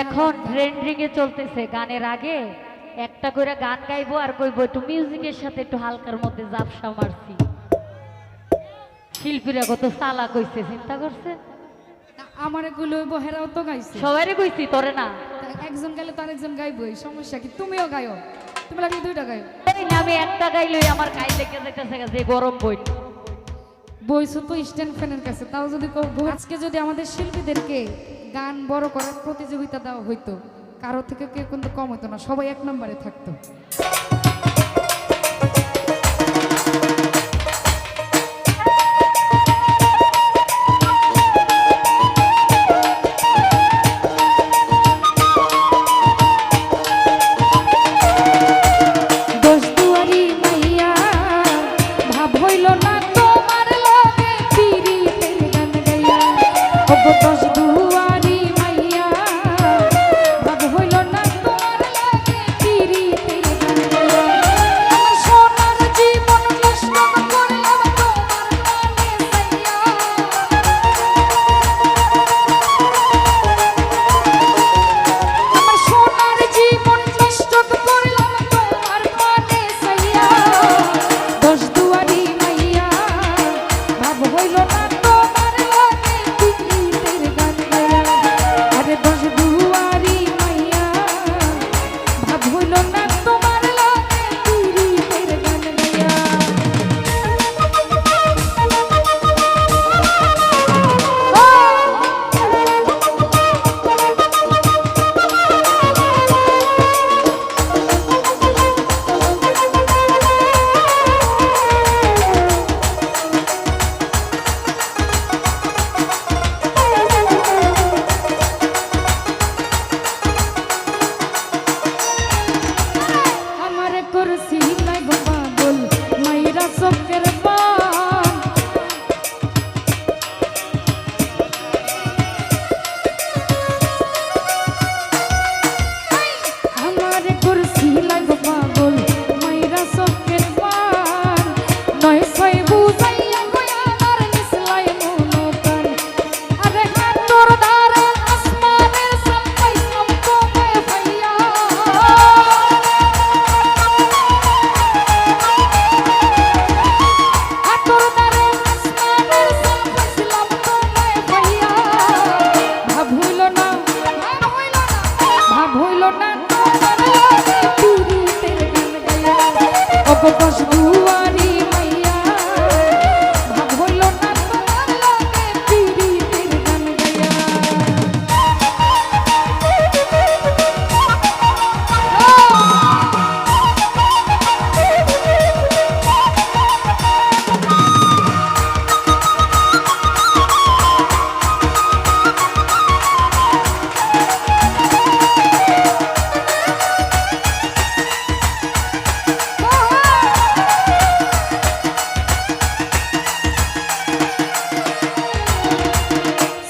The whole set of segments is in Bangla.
এখন ট্রেন্ডিং এ চলতেছে গানের আগে একটা করে গান গাইবো আর কইবো একটু মিউজিকের সাথে একটু হালকার মধ্যে জাপসা মারছি। শিল্পীরা কত চালাক হইছে চিন্তা করছেন। আমার এগুলো বহেরাও তো গাইছে, সবারই কইছি তোরে না। একজন গাইলে তো আরেকজন গাইবই, সমস্যা কি? তুমিও গায়ো, তুমি লাগলে দুইটা গায়ো। এই না আমি একটা গাইলই আমার গাই লেগে যাইতেছে যে গরম বই। বইছো তো স্ট্যান্ড ফ্যানের কাছে, তাও যদি আজকে যদি আমাদের শিল্পীদেরকে গান বড় করার প্রতিযোগিতা দেওয়া হইতো, কারো থেকে কেউ কিন্তু কম হতো না, সবাই এক নম্বরে থাকতো।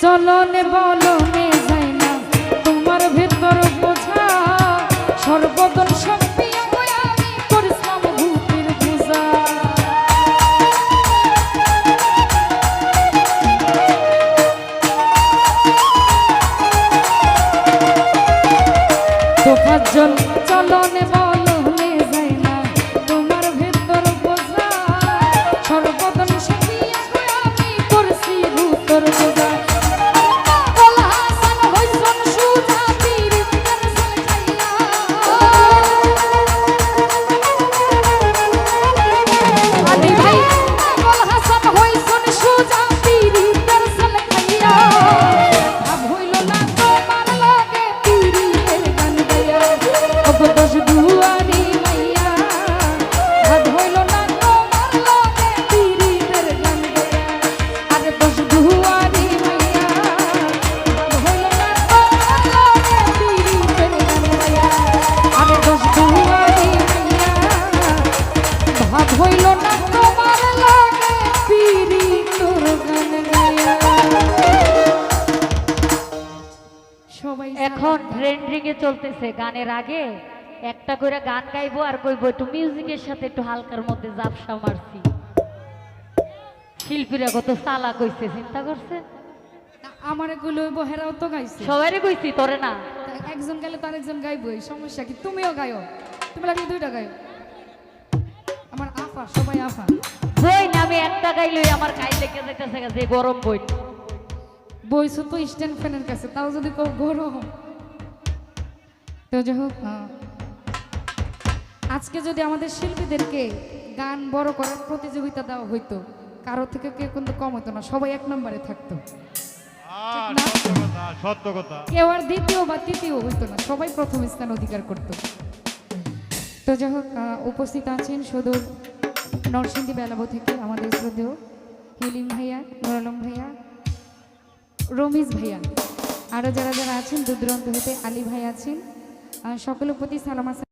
চলনে বলনে যাই না তোমার ভেতর বোঝা, সর্বদন শক্তি আমি করিলাম ভূতের পূজা। তোফাজ্জল চলনে বলনে যাই না তোমার ভেতর বোঝা, সর্বদন শক্তি আমি করছি ভূতের পূজা। এখন ট্রেন্ডিং এ চলতেছে গানের আগে একটা করে গান গাইবো আর কইবো একটু মিউজিকের সাথে একটু হালকার মধ্যে জাপসা মারছি। শিল্পীরা কত চালাক হইছে চিন্তা করছেন। আমার এগুলো বহেরাও তো গাইছে, সবারই কইছি তোরে না। একজন গাইলে তো আরেকজন গাইবই, সমস্যা কি? তুমিও গায়ো, তুমি লাগলে দুইটা গায়ো। আমার আফা, সবাই আফা। বই না আমি একটা গাইলই আমার গায়ে লেগে যাইতেছে যে গরম বই। বইছো তো স্ট্যান্ড ফ্যানের কাছে, তাও যদি কেউ গরম। তো যাই হোক, আজকে যদি আমাদের শিল্পীদেরকে গান বড় করার প্রতিযোগিতা দেওয়া হইতো, কারো থেকে কেউ কিন্তু কম হতো না, সবাই এক নম্বরে থাকতো। ঠিক না? সত্য কথা। কেউ আর দ্বিতীয় বা তৃতীয় হইতো না, সবাই প্রথম স্থান অধিকার করত। তো যাই হোক, উপস্থিত আছেন সুদূর নরসিংদী বেলাবো থেকে আমাদের শ্রদ্ধেয় হিলিম ভাইয়া, নুর আলম ভাইয়া, রমিজ ভাইয়া, আরও যারা যারা আছেন দূর দূরান্ত হতে আলী ভাই আছেন, সকলের প্রতি সালাম আছে।